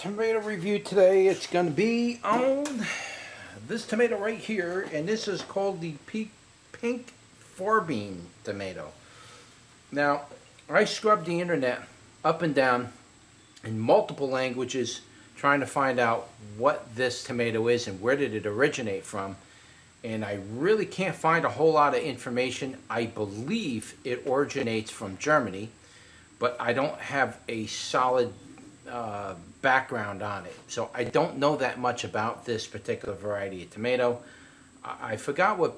tomato review today. It's going to be on this tomato right here, and this is called the Pinkfarbene tomato. Now, I scrubbed the internet up and down in multiple languages trying to find out what this tomato is and where did it originate from, and I really can't find a whole lot of information. I believe it originates from Germany, but I don't have a solid background on it, so I don't know that much about this particular variety of tomato. I forgot what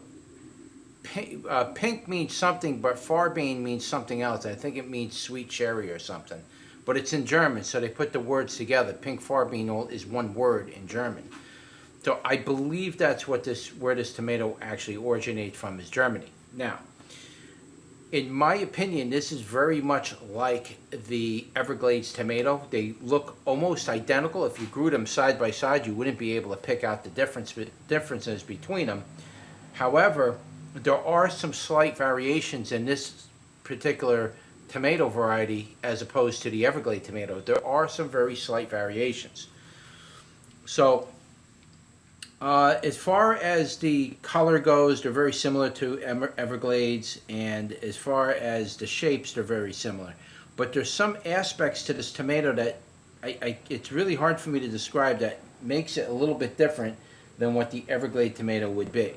pink means something, but farbene means something else. I think it means sweet cherry or something, but it's in German, so they put the words together. Pinkfarbene is one word in German, so I believe that's what where this tomato actually originates from, is Germany. Now, in my opinion, this is very much like the Everglades tomato. They look almost identical. If you grew them side by side, you wouldn't be able to pick out the differences between them. However, there are some slight variations in this particular tomato variety as opposed to the Everglades tomato. There are some very slight variations. So, as far as the color goes, they're very similar to Everglades, and as far as the shapes, they're very similar. But there's some aspects to this tomato that it's really hard for me to describe that makes it a little bit different than what the Everglades tomato would be.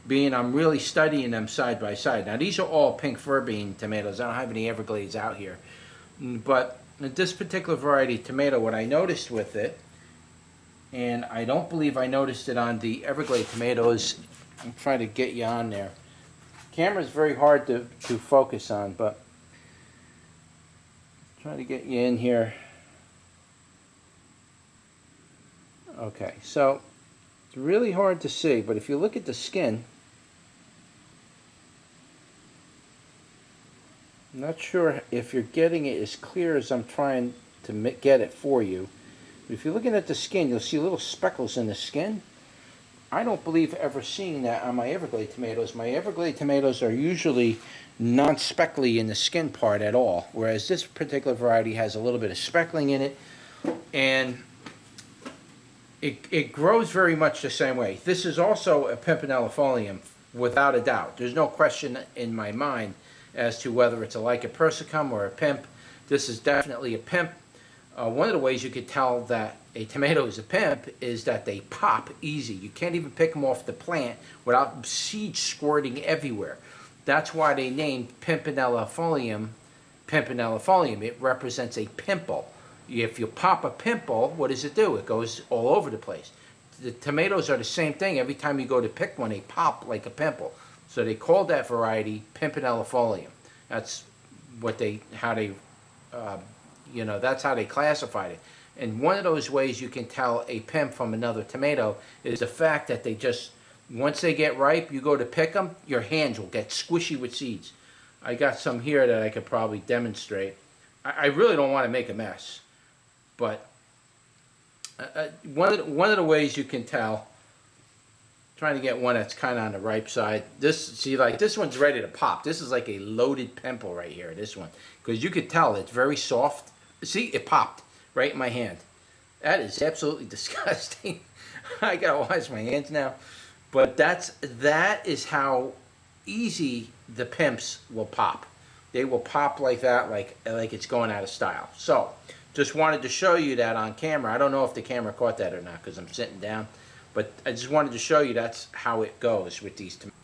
Being I'm really studying them side by side. Now, these are all Pinkfarbene tomatoes. I don't have any Everglades out here. But this particular variety of tomato, what I noticed with it, and I don't believe I noticed it on the Everglades tomatoes. I'm trying to get you on there. Camera is very hard to focus on, but I'm trying to get you in here. Okay, so it's really hard to see, but if you look at the skin, I'm not sure if you're getting it as clear as I'm trying to get it for you. If you're looking at the skin, you'll see little speckles in the skin. I don't believe ever seeing that on my Everglades tomatoes. My Everglades tomatoes are usually non-speckly in the skin part at all, whereas this particular variety has a little bit of speckling in it, and it grows very much the same way. This is also a pimpinellifolium, without a doubt. There's no question in my mind as to whether it's a lycopersicum or a pimp. This is definitely a pimp. One of the ways you could tell that a tomato is a pimp is that they pop easy. You can't even pick them off the plant without seeds squirting everywhere. That's why they named pimpinellifolium pimpinellifolium. It represents a pimple. If you pop a pimple, what does it do? It goes all over the place. The tomatoes are the same thing. Every time you go to pick one, they pop like a pimple. So they called that variety pimpinellifolium. That's what that's how they classified it. And one of those ways you can tell a pimp from another tomato is the fact that they just, once they get ripe, you go to pick them, your hands will get squishy with seeds. I got some here that I could probably demonstrate. I really don't want to make a mess, but one of the ways you can tell, trying to get one that's kind of on the ripe side. This one's ready to pop. This is like a loaded pimple right here, this one. Because you could tell it's very soft. See, it popped right in my hand. That is absolutely disgusting. I gotta wash my hands now. But that is how easy the pimps will pop. They will pop like that, like it's going out of style. So, just wanted to show you that on camera. I don't know if the camera caught that or not because I'm sitting down. But I just wanted to show you that's how it goes with these tomatoes.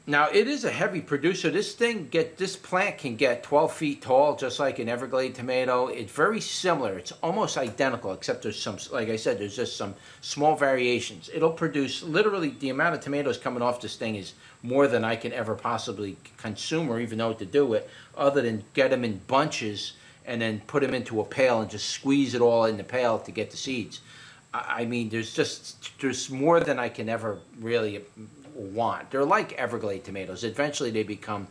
Now, it is a heavy producer. This plant can get 12 feet tall, just like an Everglades tomato. It's very similar. It's almost identical, except there's some, like I said, there's just some small variations. It'll produce, literally, the amount of tomatoes coming off this thing is more than I can ever possibly consume or even know what to do with, other than get them in bunches and then put them into a pail and just squeeze it all in the pail to get the seeds. I mean, there's more than I can ever really want. They're like Everglades tomatoes. Eventually they become,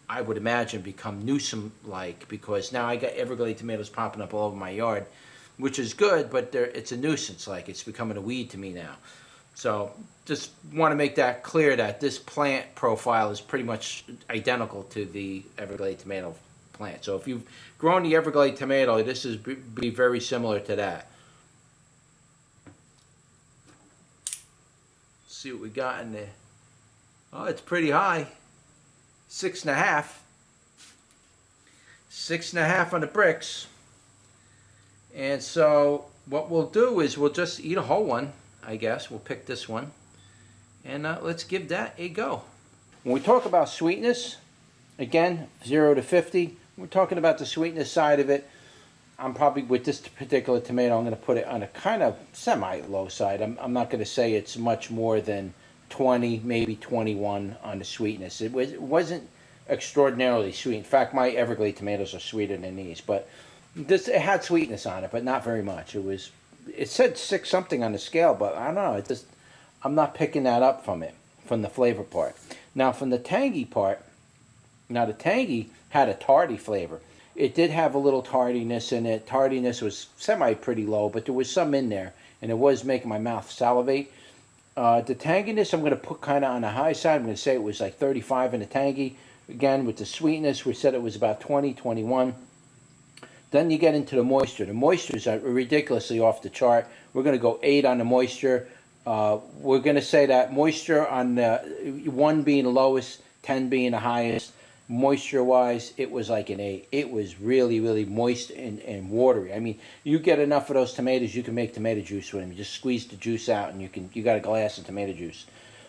I would imagine, nuisance-like, because now I got Everglades tomatoes popping up all over my yard, which is good, but it's a nuisance. Like, it's becoming a weed to me now. So just want to make that clear that this plant profile is pretty much identical to the Everglades tomato plant. So if you've grown the Everglades tomato, this is be very similar to that. see what we got in there. Oh, it's pretty high. 6.5. 6.5 on the bricks. And so what we'll do is we'll just eat a whole one, I guess. We'll pick this one. And let's give that a go. When we talk about sweetness, again, 0 to 50, we're talking about the sweetness side of it. I'm probably, with this particular tomato, I'm going to put it on a kind of semi-low side. I'm not going to say it's much more than 20, maybe 21 on the sweetness. It wasn't extraordinarily sweet. In fact, my Everglade tomatoes are sweeter than these, but it had sweetness on it, but not very much. It said 6 something on the scale, but I don't know. I'm not picking that up from it, from the flavor part. Now, from the tangy part, now the tangy had a tarty flavor. It did have a little tardiness in it. Tardiness was pretty low, but there was some in there, and it was making my mouth salivate. The tanginess, I'm going to put kind of on the high side. I'm going to say it was like 35 in the tangy. Again, with the sweetness, we said it was about 20, 21. Then you get into the moisture. The moistures are ridiculously off the chart. We're going to go 8 on the moisture. We're going to say that moisture on 1 being the lowest, 10 being the highest. Moisture-wise, it was like an 8. It was really, really moist and watery. I mean, you get enough of those tomatoes, you can make tomato juice with them. You just squeeze the juice out, and you got a glass of tomato juice.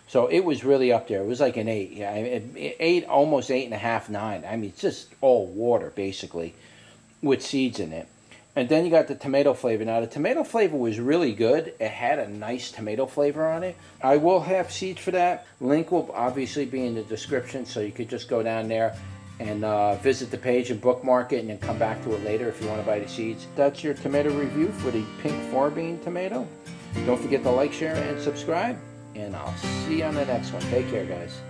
So it was really up there. It was like an 8. Yeah, 8, almost 8.5, 9. I mean, it's just all water, basically, with seeds in it. And then you got the tomato flavor. Now, the tomato flavor was really good. It had a nice tomato flavor on it. I will have seeds for that. Link will obviously be in the description, so you could just go down there and visit the page and bookmark it, and then come back to it later if you want to buy the seeds. That's your tomato review for the Pinkfarbene tomato. Don't forget to like, share, and subscribe, and I'll see you on the next one. Take care, guys.